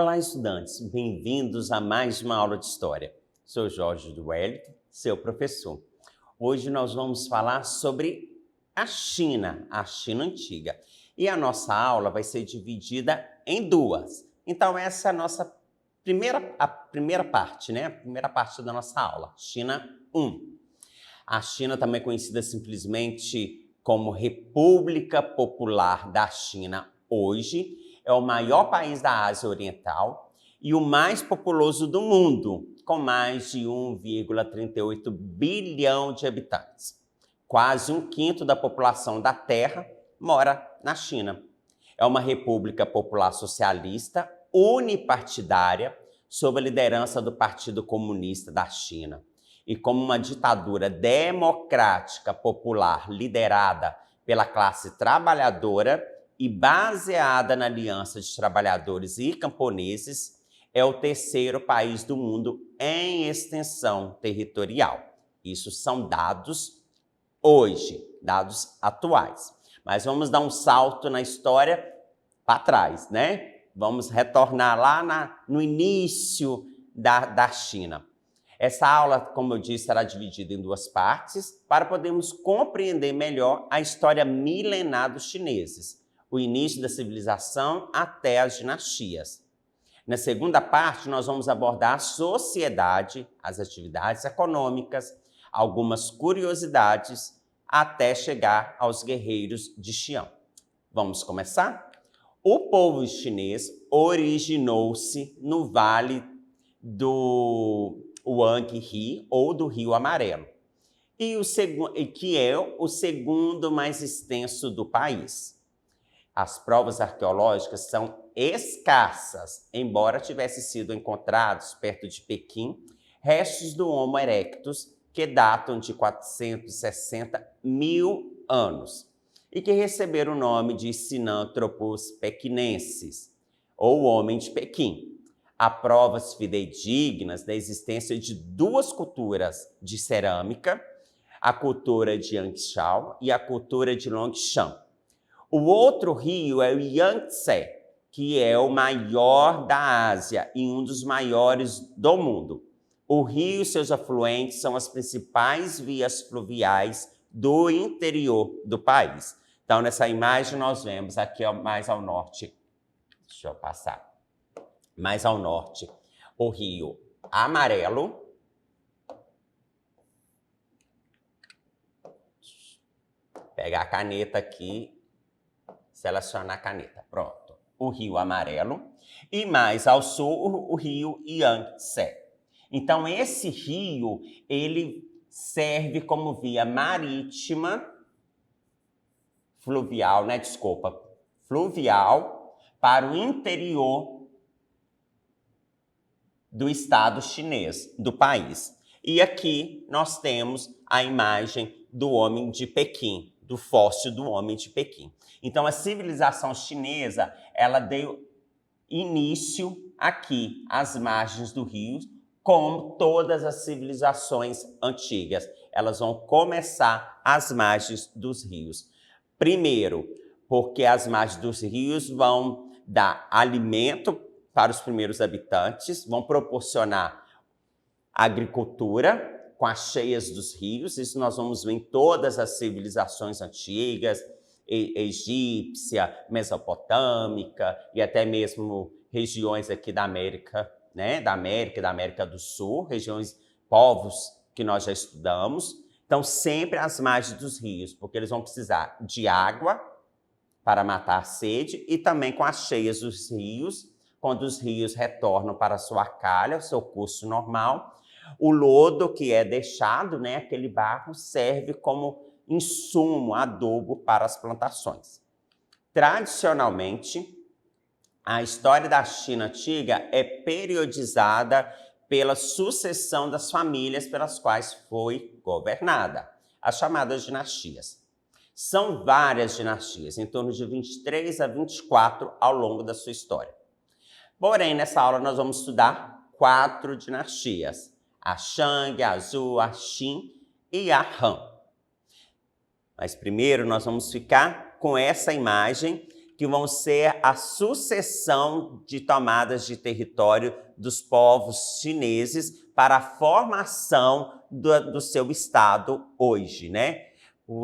Olá, estudantes, bem-vindos a mais uma aula de História. Sou Jorge do Wellington, seu professor. Hoje nós vamos falar sobre a China antiga. E a nossa aula vai ser dividida em duas. Então essa é a nossa primeira parte, né? A primeira parte da nossa aula, China 1. A China, também conhecida simplesmente como República Popular da China hoje, é o maior país da Ásia Oriental e o mais populoso do mundo, com mais de 1,38 bilhão de habitantes. Quase um quinto da população da Terra mora na China. É uma república popular socialista unipartidária sob a liderança do Partido Comunista da China e como uma ditadura democrática popular liderada pela classe trabalhadora e baseada na aliança de trabalhadores e camponeses, é o terceiro país do mundo em extensão territorial. Isso são dados hoje, dados atuais. Mas vamos dar um salto na história para trás, né? Vamos retornar lá no início da China. Essa aula, como eu disse, será dividida em duas partes para podermos compreender melhor a história milenar dos chineses, o início da civilização até as dinastias. Na segunda parte, nós vamos abordar a sociedade, as atividades econômicas, algumas curiosidades, até chegar aos guerreiros de Xi'an. Vamos começar? O povo chinês originou-se no vale do Huanghe, ou do Rio Amarelo, que é o segundo mais extenso do país. As provas arqueológicas são escassas, embora tivessem sido encontrados perto de Pequim restos do Homo erectus que datam de 460 mil anos e que receberam o nome de Sinanthropus pequinensis, ou Homem de Pequim. Há provas fidedignas da existência de duas culturas de cerâmica, a cultura de Yangshao e a cultura de Longshan. O outro rio é o Yangtze, que é o maior da Ásia e um dos maiores do mundo. O rio e seus afluentes são as principais vias fluviais do interior do país. Então, nessa imagem, nós vemos aqui mais ao norte, deixa eu passar, mais ao norte, o Rio Amarelo, pegar a caneta aqui, selecionar a caneta, pronto. O Rio Amarelo e mais ao sul o Rio Yangtze. Então esse rio, ele serve como via marítima, fluvial para o interior do estado chinês, do país. E aqui nós temos a imagem do Homem de Pequim, do fóssil do Homem de Pequim. Então a civilização chinesa, ela deu início aqui às margens do rio, como todas as civilizações antigas. Elas vão começar às margens dos rios. Primeiro, porque as margens dos rios vão dar alimento para os primeiros habitantes, vão proporcionar agricultura com as cheias dos rios. Isso nós vamos ver em todas as civilizações antigas, egípcia, mesopotâmica e até mesmo regiões aqui da América, né? Da América do Sul, povos que nós já estudamos. Então, sempre às margens dos rios, porque eles vão precisar de água para matar a sede e também com as cheias dos rios, quando os rios retornam para a sua calha, o seu curso normal. O lodo que é deixado, né, aquele barro, serve como insumo, adubo para as plantações. Tradicionalmente, a história da China antiga é periodizada pela sucessão das famílias pelas quais foi governada, as chamadas dinastias. São várias dinastias, em torno de 23 a 24 ao longo da sua história. Porém, nessa aula nós vamos estudar 4 dinastias: a Shang, a Zhou, a Qin e a Han. Mas primeiro nós vamos ficar com essa imagem que vão ser a sucessão de tomadas de território dos povos chineses para a formação do seu estado hoje, né?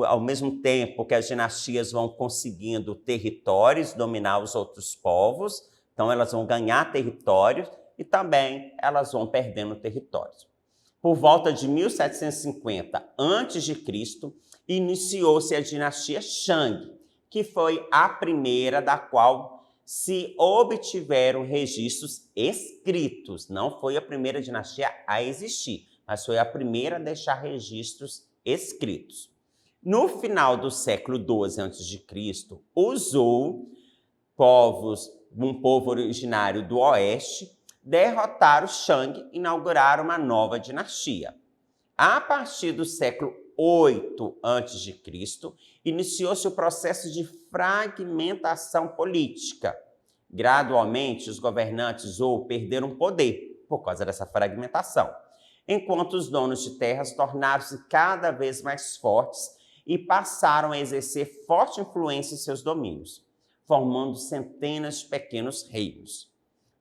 Ao mesmo tempo que as dinastias vão conseguindo territórios, dominar os outros povos, então elas vão ganhar territórios e também elas vão perdendo territórios. Por volta de 1750 a.C., iniciou-se a dinastia Shang, que foi a primeira da qual se obtiveram registros escritos. Não foi a primeira dinastia a existir, mas foi a primeira a deixar registros escritos. No final do século XII a.C., os Zhou, um povo originário do oeste, derrotaram Shang e inauguraram uma nova dinastia. A partir do século VIII a.C., iniciou-se o processo de fragmentação política. Gradualmente, os governantes Zhou perderam poder por causa dessa fragmentação, enquanto os donos de terras tornaram-se cada vez mais fortes e passaram a exercer forte influência em seus domínios, formando centenas de pequenos reinos.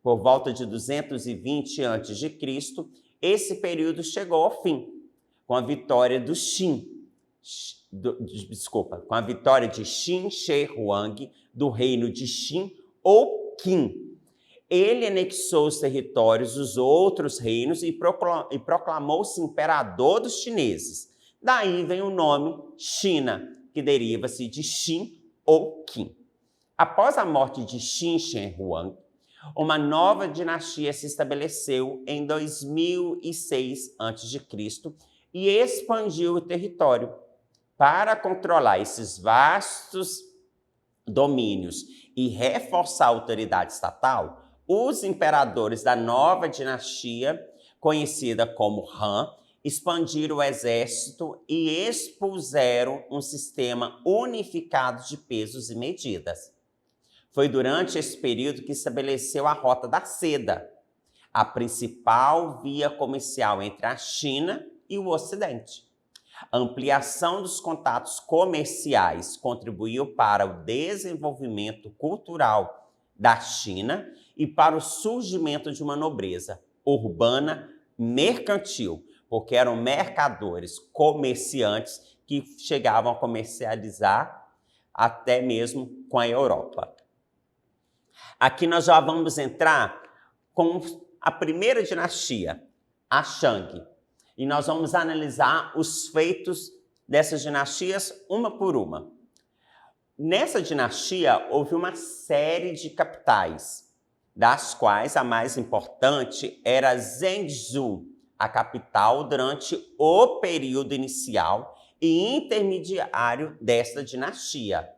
Por volta de 220 a.C., esse período chegou ao fim, com a vitória de Qin Shi Huang, do reino de Qin ou Qin. Ele anexou os territórios dos outros reinos e proclamou-se imperador dos chineses. Daí vem o nome China, que deriva-se de Qin ou Qin. Após a morte de Qin Shi Huang, uma nova dinastia se estabeleceu em 2006 a.C. e expandiu o território. Para controlar esses vastos domínios e reforçar a autoridade estatal, os imperadores da nova dinastia, conhecida como Han, expandiram o exército e expuseram um sistema unificado de pesos e medidas. Foi durante esse período que estabeleceu a Rota da Seda, a principal via comercial entre a China e o Ocidente. A ampliação dos contatos comerciais contribuiu para o desenvolvimento cultural da China e para o surgimento de uma nobreza urbana mercantil, porque eram mercadores, comerciantes que chegavam a comercializar até mesmo com a Europa. Aqui nós já vamos entrar com a primeira dinastia, a Shang, e nós vamos analisar os feitos dessas dinastias uma por uma. Nessa dinastia houve uma série de capitais, das quais a mais importante era Zhengzhou, a capital durante o período inicial e intermediário desta dinastia.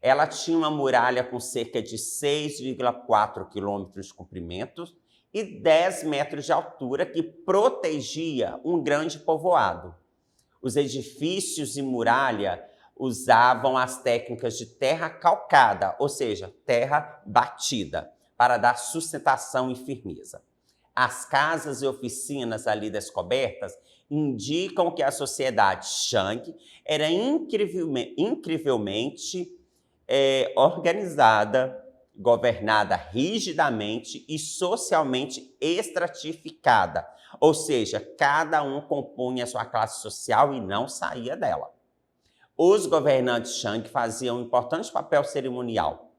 Ela tinha uma muralha com cerca de 6,4 quilômetros de comprimento e 10 metros de altura que protegia um grande povoado. Os edifícios e muralha usavam as técnicas de terra calcada, ou seja, terra batida, para dar sustentação e firmeza. As casas e oficinas ali descobertas indicam que a sociedade Shang era incrivelmente organizada, governada rigidamente e socialmente estratificada, ou seja, cada um compunha a sua classe social e não saía dela. Os governantes Shang faziam um importante papel cerimonial,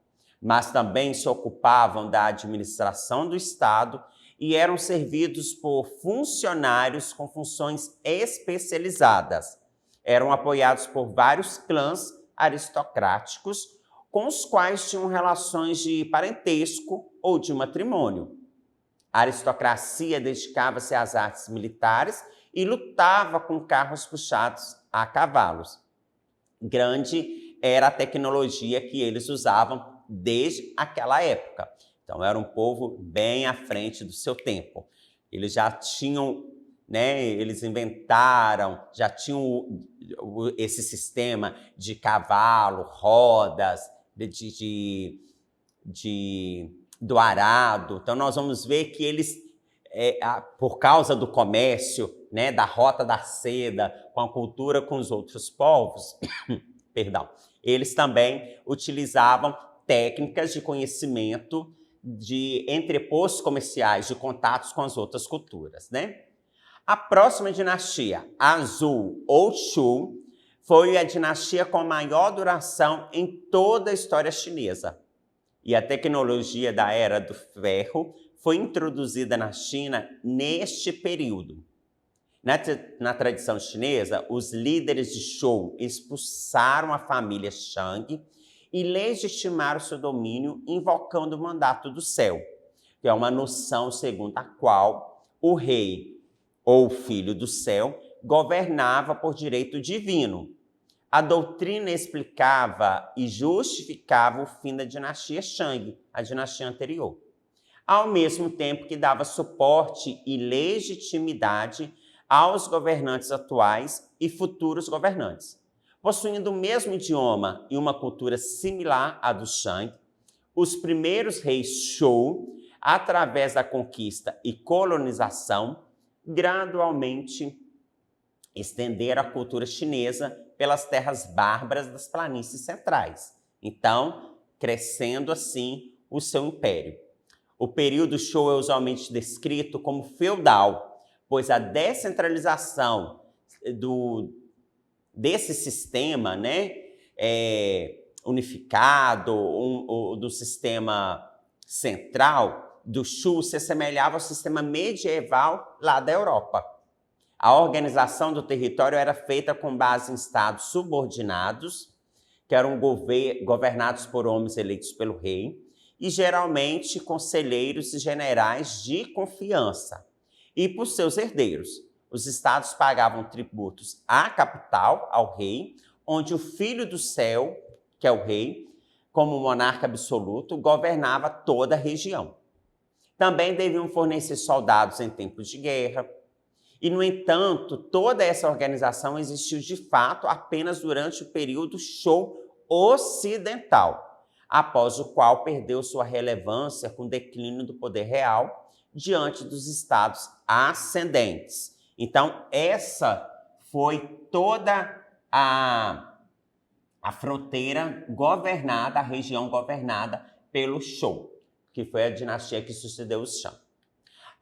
mas também se ocupavam da administração do Estado e eram servidos por funcionários com funções especializadas. Eram apoiados por vários clãs aristocráticos, com os quais tinham relações de parentesco ou de matrimônio. A aristocracia dedicava-se às artes militares e lutava com carros puxados a cavalos. Grande era a tecnologia que eles usavam desde aquela época. Então, era um povo bem à frente do seu tempo. Eles já tinham, eles inventaram, já tinham esse sistema de cavalo, rodas, do arado. Então, nós vamos ver que eles, por causa do comércio, da Rota da Seda, com a cultura com os outros povos, perdão, eles também utilizavam técnicas de conhecimento de entrepostos comerciais, de contatos com as outras culturas, né? A próxima dinastia, a Zhou ou Shu, foi a dinastia com maior duração em toda a história chinesa. E a tecnologia da Era do Ferro foi introduzida na China neste período. Na tradição chinesa, os líderes de Zhou expulsaram a família Shang e legitimaram seu domínio invocando o mandato do céu, que é uma noção segundo a qual o rei ou filho do céu governava por direito divino. A doutrina explicava e justificava o fim da dinastia Shang, a dinastia anterior, ao mesmo tempo que dava suporte e legitimidade aos governantes atuais e futuros governantes. Possuindo o mesmo idioma e uma cultura similar à do Shang, os primeiros reis Zhou, através da conquista e colonização, gradualmente estenderam a cultura chinesa pelas terras bárbaras das planícies centrais, então crescendo assim o seu império. O período Zhou é usualmente descrito como feudal, pois a descentralização desse sistema, né, unificado, do sistema central do Shu se assemelhava ao sistema medieval lá da Europa. A organização do território era feita com base em estados subordinados, que eram governados por homens eleitos pelo rei, e geralmente conselheiros e generais de confiança, e por seus herdeiros. Os estados pagavam tributos à capital, ao rei, onde o filho do céu, que é o rei, como monarca absoluto, governava toda a região. Também deviam fornecer soldados em tempos de guerra. E, no entanto, toda essa organização existiu de fato apenas durante o período Zhou ocidental, após o qual perdeu sua relevância com o declínio do poder real diante dos estados ascendentes. Então, essa foi toda a fronteira governada, a região governada pelo Zhou, que foi a dinastia que sucedeu os Shang.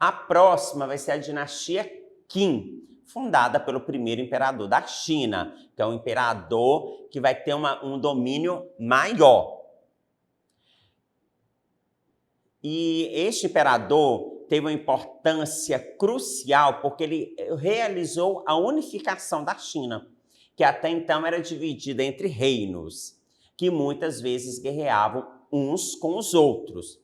A próxima vai ser a dinastia Qin, fundada pelo primeiro imperador da China, que é um imperador que vai ter um domínio maior. E este imperador teve uma importância crucial porque ele realizou a unificação da China, que até então era dividida entre reinos, que muitas vezes guerreavam uns com os outros.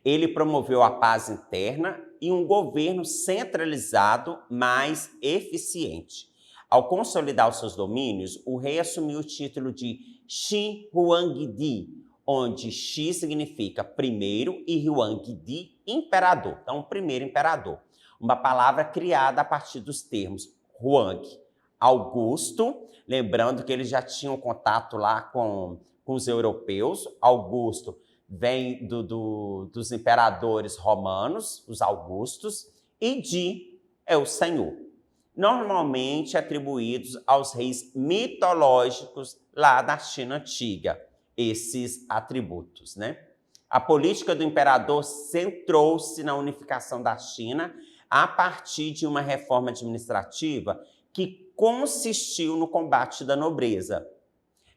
Ele promoveu a paz interna e um governo centralizado mais eficiente. Ao consolidar os seus domínios, o rei assumiu o título de Shi Huangdi, onde Shi significa primeiro e Huangdi, imperador. Então, o primeiro imperador. Uma palavra criada a partir dos termos Huang, Augusto, lembrando que eles já tinham contato lá com os europeus. Augusto vem dos imperadores romanos, os Augustos, e Di é o Senhor, normalmente atribuídos aos reis mitológicos lá da China antiga, esses atributos, né? A política do imperador centrou-se na unificação da China a partir de uma reforma administrativa que consistiu no combate da nobreza,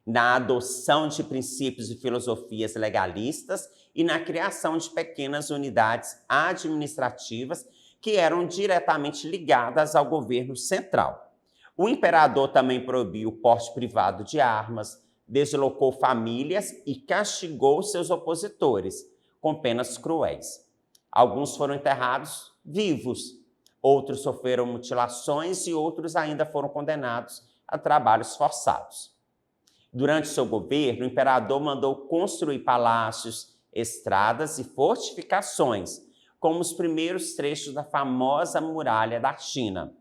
na adoção de princípios e filosofias legalistas e na criação de pequenas unidades administrativas que eram diretamente ligadas ao governo central. O imperador também proibiu o porte privado de armas, deslocou famílias e castigou seus opositores com penas cruéis. Alguns foram enterrados vivos, outros sofreram mutilações e outros ainda foram condenados a trabalhos forçados. Durante seu governo, o imperador mandou construir palácios, estradas e fortificações, como os primeiros trechos da famosa muralha da China.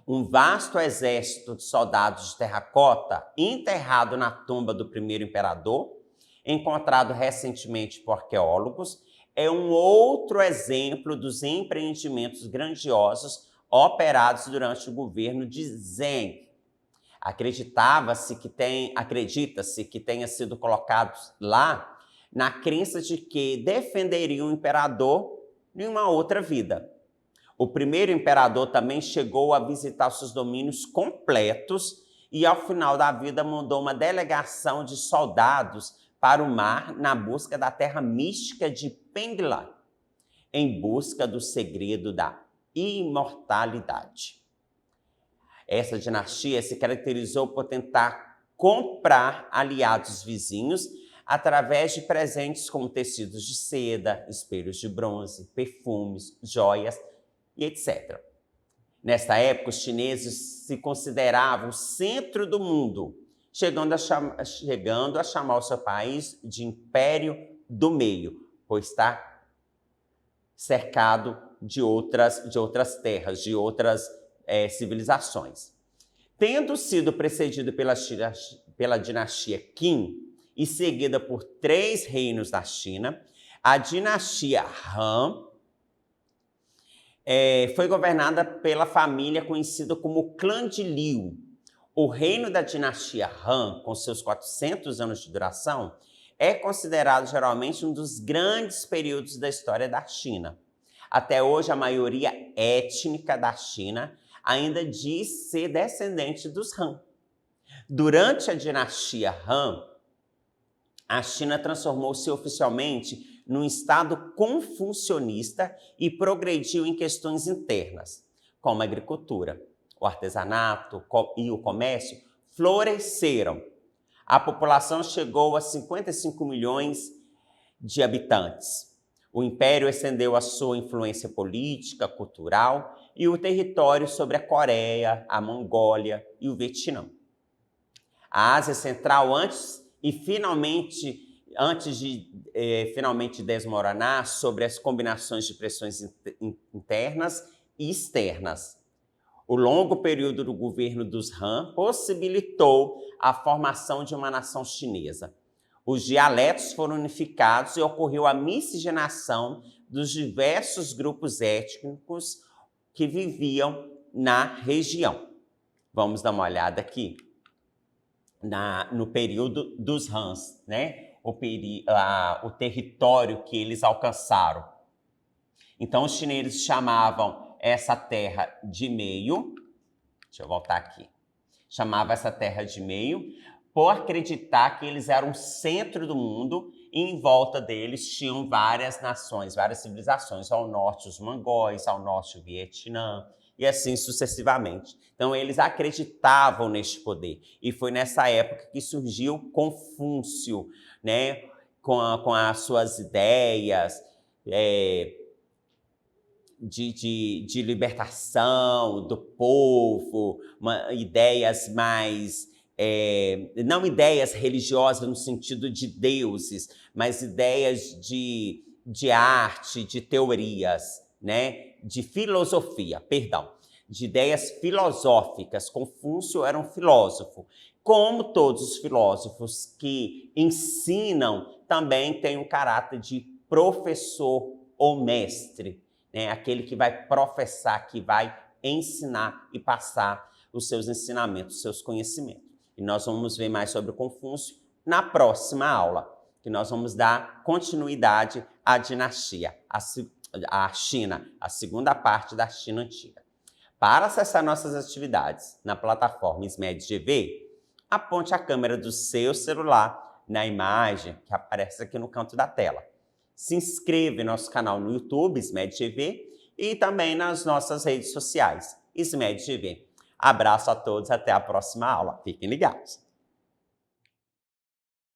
Um vasto exército de soldados de terracota, enterrado na tumba do primeiro imperador, encontrado recentemente por arqueólogos, é um outro exemplo dos empreendimentos grandiosos operados durante o governo de Zheng. Acredita-se que tenha sido colocado lá na crença de que defenderia o imperador em uma outra vida. O primeiro imperador também chegou a visitar seus domínios completos e, ao final da vida, mandou uma delegação de soldados para o mar na busca da terra mística de Penglai, em busca do segredo da imortalidade. Essa dinastia se caracterizou por tentar comprar aliados vizinhos através de presentes como tecidos de seda, espelhos de bronze, perfumes, joias e etc. Nesta época, os chineses se consideravam o centro do mundo, chegando a chamar o seu país de Império do Meio, pois está cercado de outras terras, de outras civilizações. Tendo sido precedido pela dinastia Qin e seguida por 3 reinos da China, a dinastia Han foi governada pela família conhecida como Clã de Liu. O reino da dinastia Han, com seus 400 anos de duração, é considerado geralmente um dos grandes períodos da história da China. Até hoje, a maioria étnica da China ainda diz ser descendente dos Han. Durante a dinastia Han, a China transformou-se oficialmente num estado confucionista e progrediu em questões internas, como a agricultura, o artesanato e o comércio floresceram. A população chegou a 55 milhões de habitantes. O império estendeu a sua influência política, cultural e o território sobre a Coreia, a Mongólia e o Vietnã. A Ásia Central, antes de finalmente desmoronar sobre as combinações de pressões internas e externas. O longo período do governo dos Han possibilitou a formação de uma nação chinesa. Os dialetos foram unificados e ocorreu a miscigenação dos diversos grupos étnicos que viviam na região. Vamos dar uma olhada aqui no período dos Hans, né? O território que eles alcançaram. Então, os chineses chamavam essa terra de meio, deixa eu voltar aqui, chamava essa terra de meio, por acreditar que eles eram o centro do mundo e em volta deles tinham várias nações, várias civilizações, ao norte os mongóis, ao norte o Vietnã, e assim sucessivamente. Então, eles acreditavam neste poder. E foi nessa época que surgiu Confúcio, né? Com as suas ideias de libertação do povo, ideias mais... não ideias religiosas no sentido de deuses, mas ideias de arte, de teorias, né? De filosofia, de ideias filosóficas. Confúcio era um filósofo. Como todos os filósofos que ensinam, também tem um caráter de professor ou mestre, né? Aquele que vai professar, que vai ensinar e passar os seus ensinamentos, os seus conhecimentos. E nós vamos ver mais sobre o Confúcio na próxima aula, que nós vamos dar continuidade à dinastia, a China, a segunda parte da China Antiga. Para acessar nossas atividades na plataforma SMED GV, aponte a câmera do seu celular na imagem que aparece aqui no canto da tela. Se inscreva em nosso canal no YouTube, SMED GV, e também nas nossas redes sociais, SMED GV. Abraço a todos, até a próxima aula. Fiquem ligados!